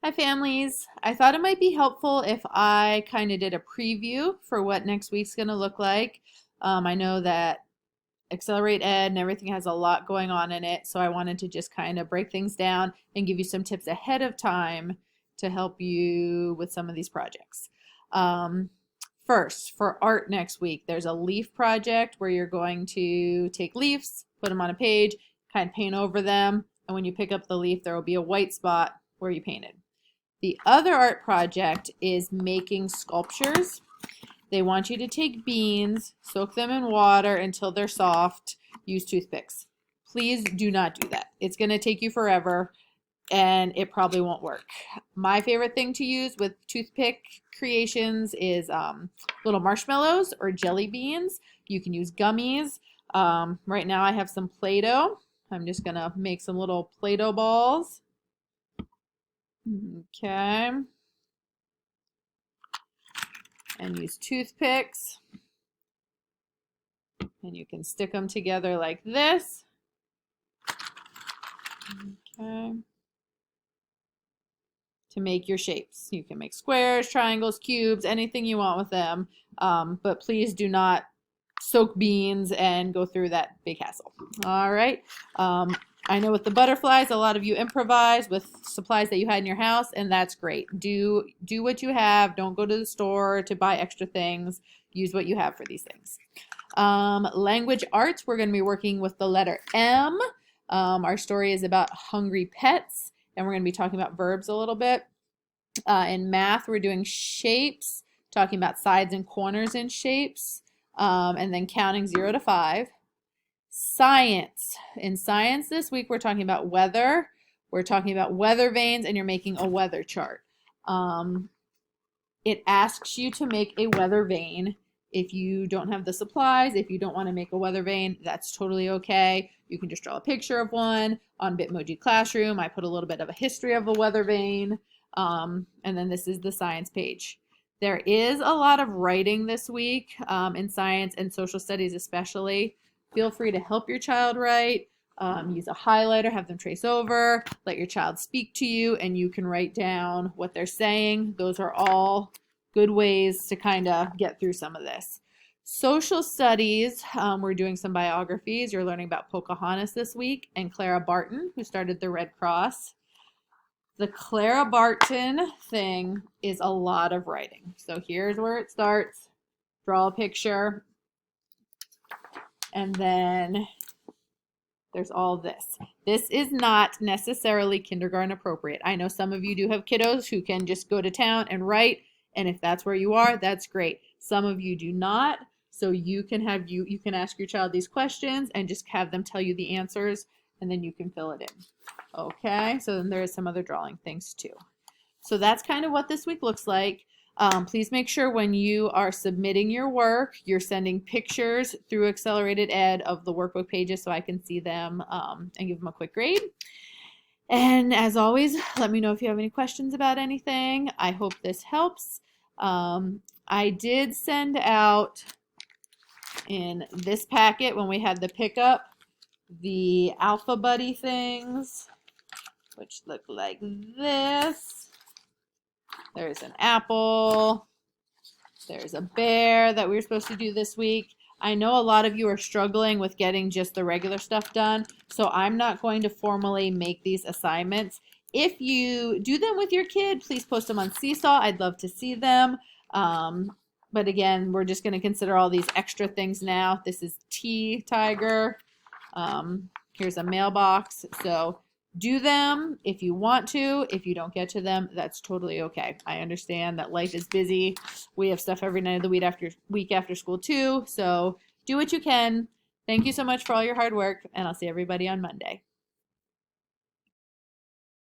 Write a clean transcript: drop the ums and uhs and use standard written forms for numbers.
Hi, families. I thought it might be helpful if I kind of did a preview for what next week's going to look like. I know that Accelerate Ed and everything has a lot going on in it, so I wanted to just kind of break things down and give you some tips ahead of time to help you with some of these projects. First, for art next week, there's a leaf project where you're going to take leaves, put them on a page, kind of paint over them, and when you pick up the leaf, there will be a white spot where you painted. The other art project is making sculptures. They want you to take beans, soak them in water until they're soft, use toothpicks. Please do not do that. It's going to take you forever and it probably won't work. My favorite thing to use with toothpick creations is little marshmallows or jelly beans. You can use gummies. Right now I have some Play-Doh. I'm just going to make some little Play-Doh balls. Okay. And use toothpicks. And you can stick them together like this. Okay. To make your shapes. You can make squares, triangles, cubes, anything you want with them. But please do not soak beans and go through that big hassle. All right. I know with the butterflies, a lot of you improvise with supplies that you had in your house, and that's great. Do what you have. Don't go to the store to buy extra things. Use what you have for these things. Language arts, we're going to be working with the letter M. Our story is about hungry pets, and we're going to be talking about verbs a little bit. In math, we're doing shapes, talking about sides and corners in shapes, and then counting 0 to 5. Science. In science this week, we're talking about weather. We're talking about weather vanes, and you're making a weather chart. It asks you to make a weather vane. If you don't have the supplies, if you don't want to make a weather vane, that's totally okay. You can just draw a picture of one. On Bitmoji Classroom, I put a little bit of a history of a weather vane. And then this is the science page. There is a lot of writing this week in science and social studies especially. Feel free to help your child write. Use a highlighter, have them trace over, let your child speak to you, and you can write down what they're saying. Those are all good ways to kind of get through some of this. Social studies, we're doing some biographies. You're learning about Pocahontas this week and Clara Barton, who started the Red Cross. The Clara Barton thing is a lot of writing. So here's where it starts. Draw a picture. And then there's all this. This is not necessarily kindergarten appropriate. I know some of you do have kiddos who can just go to town and write, and if that's where you are, that's great. Some of you do not, so you can ask your child these questions and just have them tell you the answers, and then you can fill it in. Okay, so then there is some other drawing things too. So that's kind of what this week looks like. Please make sure when you are submitting your work, you're sending pictures through Accelerated Ed of the workbook pages so I can see them and give them a quick grade. And as always, let me know if you have any questions about anything. I hope this helps. I did send out in this packet when we had the pickup the Alpha Buddy things, which look like this. There's an apple. There's a bear that we were supposed to do this week. I know a lot of you are struggling with getting just the regular stuff done, so I'm not going to formally make these assignments. If you do them with your kid, please post them on Seesaw. I'd love to see them. But again, we're just going to consider all these extra things now. This is Tiger. Here's a mailbox. So do them if you want to. If you don't get to them, that's totally okay. I understand that life is busy. We have stuff every night of the week after school too. So do what you can. Thank you so much for all your hard work, and I'll see everybody on Monday.